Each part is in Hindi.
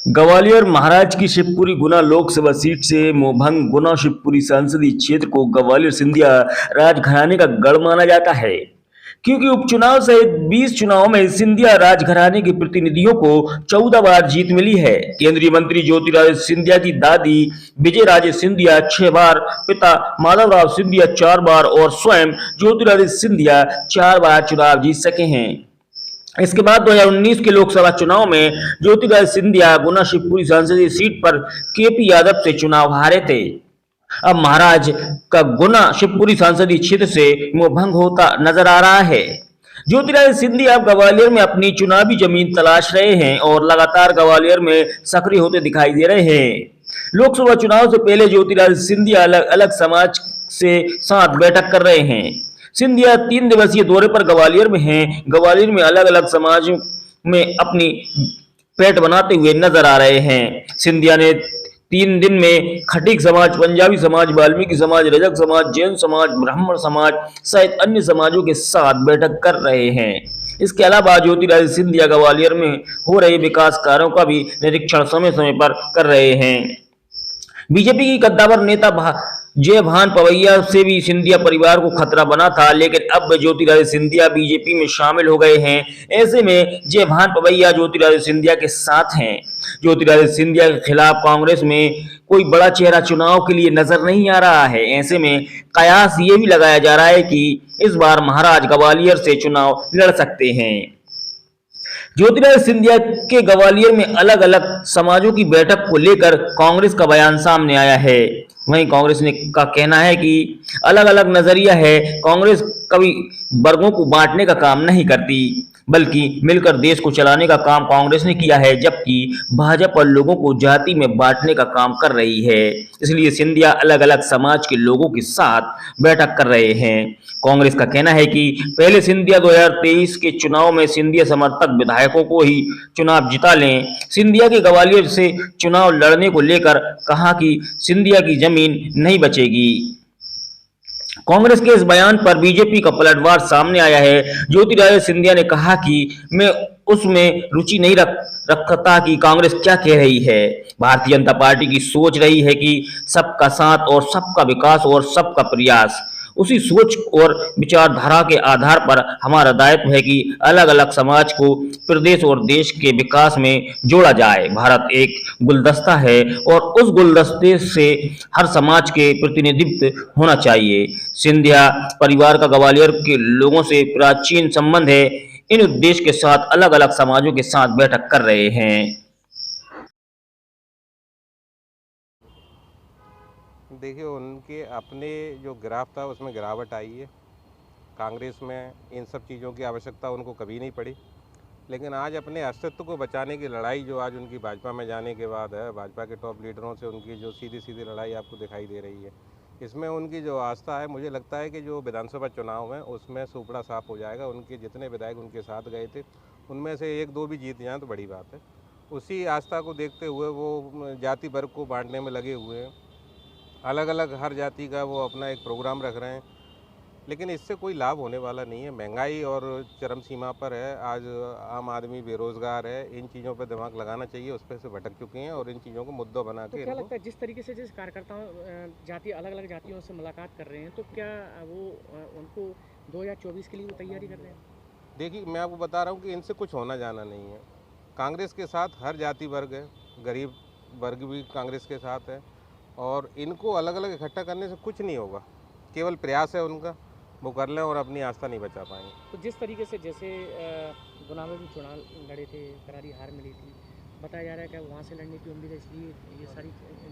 ग्वालियर महाराज की शिवपुरी गुना लोकसभा सीट से मोभंग गुना शिवपुरी संसदीय क्षेत्र को ग्वालियर सिंधिया राजघराने का गढ़ माना जाता है, क्योंकि उपचुनाव सहित 20 चुनावों में सिंधिया राजघराने के प्रतिनिधियों को 14 बार जीत मिली है। केंद्रीय मंत्री ज्योतिरादित्य सिंधिया की दादी विजय राजे सिंधिया 6 बार, पिता माधवराव सिंधिया 4 बार और स्वयं ज्योतिरादित्य सिंधिया 4 बार चुनाव जीत सके हैं। इसके बाद 2019 के लोकसभा चुनाव में ज्योतिरादित्य सिंधिया गुना शिवपुरी संसदीय सीट पर केपी यादव से चुनाव हारे थे। अब महाराज का गुना शिवपुरी संसदीय क्षेत्र से मोहभंग होता नजर आ रहा है। ज्योतिरादित्य सिंधिया अब ग्वालियर में अपनी चुनावी जमीन तलाश रहे हैं और लगातार ग्वालियर में सक्रिय होते दिखाई दे रहे हैं। लोकसभा चुनाव से पहले ज्योतिरादित्य सिंधिया अलग अलग समाज से साथ बैठक कर रहे हैं। सिंधिया 3 दिवसीय दौरे पर ग्वालियर में हैं। ग्वालियर में अलग अलग समाज में अपनी पेट बनाते हुए नजर आ रहे हैं। सिंधिया ने 3 दिन में खटीक समाज, पंजाबी समाज, वाल्मीकि समाज, रजक समाज, जैन समाज, ब्राह्मण समाज सहित अन्य समाजों के साथ बैठक कर रहे हैं। इसके अलावा ज्योतिरादित्य सिंधिया ग्वालियर में हो रहे विकास कार्यों का भी निरीक्षण समय समय पर कर रहे हैं। बीजेपी की कद्दावर नेता जय भान पवैया से भी सिंधिया परिवार को खतरा बना था, लेकिन अब ज्योतिरादित्य सिंधिया बीजेपी में शामिल हो गए हैं। ऐसे में जय भान पवैया ज्योतिरादित्य सिंधिया के साथ हैं। ज्योतिरादित्य सिंधिया के खिलाफ कांग्रेस में कोई बड़ा चेहरा चुनाव के लिए नजर नहीं आ रहा है। ऐसे में कयास ये भी लगाया जा रहा है कि इस बार महाराज ग्वालियर से चुनाव लड़ सकते हैं। ज्योतिरादित्य सिंधिया के ग्वालियर में अलग अलग समाजों की बैठक को लेकर कांग्रेस का बयान सामने आया है। वहीं कांग्रेस का कहना है कि अलग अलग नजरिया है। कांग्रेस कभी वर्गों को बांटने का काम नहीं करती, बल्कि मिलकर देश को चलाने का काम कांग्रेस ने किया है, जबकि भाजपा लोगों को जाति में बांटने का काम कर रही है। इसलिए सिंधिया अलग अलग समाज के लोगों के साथ बैठक कर रहे हैं। कांग्रेस का कहना है कि पहले सिंधिया 2023 के चुनाव में सिंधिया समर्थक विधायकों को ही चुनाव जिता लें। सिंधिया के ग्वालियर से चुनाव लड़ने को लेकर कहा कि सिंधिया की जमीन नहीं बचेगी। कांग्रेस के इस बयान पर बीजेपी का पलटवार सामने आया है। ज्योतिरादित्य सिंधिया ने कहा कि मैं उसमें रुचि नहीं रखता कि कांग्रेस क्या कह रही है। भारतीय जनता पार्टी की सोच रही है कि सबका साथ और सबका विकास और सबका प्रयास। उसी सोच और विचारधारा के आधार पर हमारा दायित्व है कि अलग अलग समाज को प्रदेश और देश के विकास में जोड़ा जाए। भारत एक गुलदस्ता है और उस गुलदस्ते से हर समाज के प्रतिनिधित्व होना चाहिए। सिंधिया परिवार का ग्वालियर के लोगों से प्राचीन संबंध है। इन उद्देश्य के साथ अलग अलग समाजों के साथ बैठक कर रहे हैं। देखिए, उनके अपने जो ग्राफ था उसमें गिरावट आई है। कांग्रेस में इन सब चीज़ों की आवश्यकता उनको कभी नहीं पड़ी, लेकिन आज अपने अस्तित्व को बचाने की लड़ाई जो आज उनकी भाजपा में जाने के बाद है, भाजपा के टॉप लीडरों से उनकी जो सीधी सीधी लड़ाई आपको दिखाई दे रही है, इसमें उनकी जो आस्था है, मुझे लगता है कि जो विधानसभा चुनाव है उसमें सुपड़ा साफ हो जाएगा। उनके जितने विधायक उनके साथ गए थे उनमें से 1-2 भी जीत जाएँ तो बड़ी बात है। उसी आस्था को देखते हुए वो जाति वर्ग को बांटने में लगे हुए हैं। अलग अलग हर जाति का वो अपना एक प्रोग्राम रख रहे हैं, लेकिन इससे कोई लाभ होने वाला नहीं है। महंगाई और चरम सीमा पर है। आज आम आदमी बेरोजगार है। इन चीज़ों पर दिमाग लगाना चाहिए। उस पर से भटक चुके हैं और इन चीज़ों को मुद्दा बना के। तो क्या लगता है जिस तरीके से जिस कार्यकर्ताओं जाति अलग अलग जातियों से मुलाकात कर रहे हैं, तो क्या वो उनको 2024 के लिए वो तैयारी कर रहे हैं? देखिए, मैं आपको बता रहा हूँ कि इनसे कुछ होना जाना नहीं है। कांग्रेस के साथ हर जाति वर्ग है, गरीब वर्ग भी कांग्रेस के साथ है, और इनको अलग अलग इकट्ठा करने से कुछ नहीं होगा। केवल प्रयास है उनका, वो कर लें और अपनी आस्था नहीं बचा पाएंगे। तो जिस तरीके से जैसे गुना में भी चुनाव लड़े थे, करारी हार मिली थी, बताया जा रहा है कि वहाँ से लड़ने की उम्मीद है, इसलिए ये सारी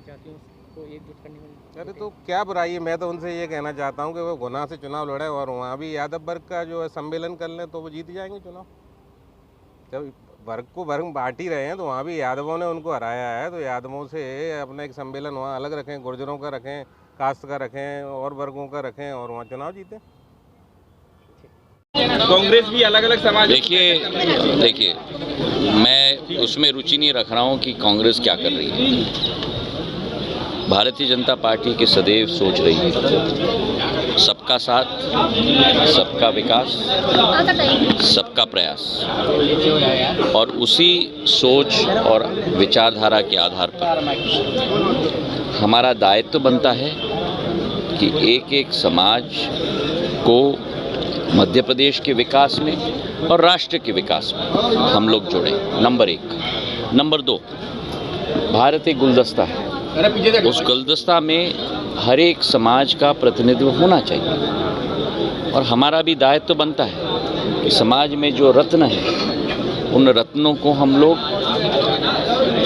जातियों को एकजुट करने में। अरे तो क्या बुराई है? मैं तो उनसे ये कहना चाहता हूँ कि वो गुना से चुनाव लड़े और वहाँ भी यादव वर्ग का जो है सम्मेलन कर लें तो वो जीत जाएंगे चुनाव। जब वर्ग को वर्ग बांट ही रहे हैं तो वहाँ भी यादवों ने उनको हराया है, तो यादवों से अपना एक सम्मेलन वहाँ अलग रखें, गुर्जरों का रखें, कास्ट का रखें और वर्गों का रखें और वहाँ चुनाव जीतें। कांग्रेस भी अलग अलग समाज। देखिए, मैं उसमें रुचि नहीं रख रहा हूँ कि कांग्रेस क्या कर रही है। भारतीय जनता पार्टी की सदैव सोच रही है सबका साथ, सबका विकास, सबका प्रयास, और उसी सोच और विचारधारा के आधार पर हमारा दायित्व बनता है कि एक एक समाज को मध्य प्रदेश के विकास में और राष्ट्र के विकास में हम लोग जुड़ें। नंबर 1। नंबर 2, भारत एक गुलदस्ता है। उस गुलदस्ता में हर एक समाज का प्रतिनिधित्व होना चाहिए, और हमारा भी दायित्व बनता है कि समाज में जो रत्न है उन रत्नों को हम लोग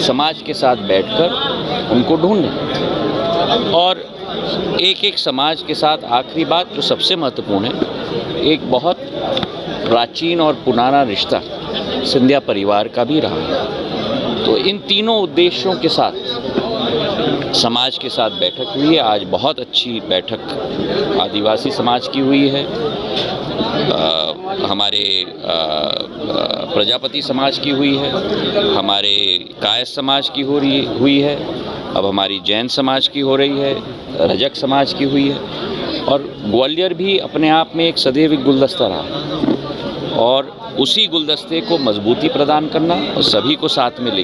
समाज के साथ बैठकर उनको ढूंढें। और एक एक समाज के साथ आखिरी बात जो सबसे महत्वपूर्ण है, एक बहुत प्राचीन और पुराना रिश्ता सिंधिया परिवार का भी रहा है। तो इन तीनों उद्देश्यों के साथ समाज के साथ बैठक हुई है। आज बहुत अच्छी बैठक आदिवासी समाज की हुई है, हमारे प्रजापति समाज की हुई है, हमारे कायस्थ समाज की हुई है, अब हमारी जैन समाज की हो रही है, रजक समाज की हुई है, और ग्वालियर भी अपने आप में एक सदैव एक गुलदस्ता रहा है, और उसी गुलदस्ते को मजबूती प्रदान करना और सभी को साथ में लेकर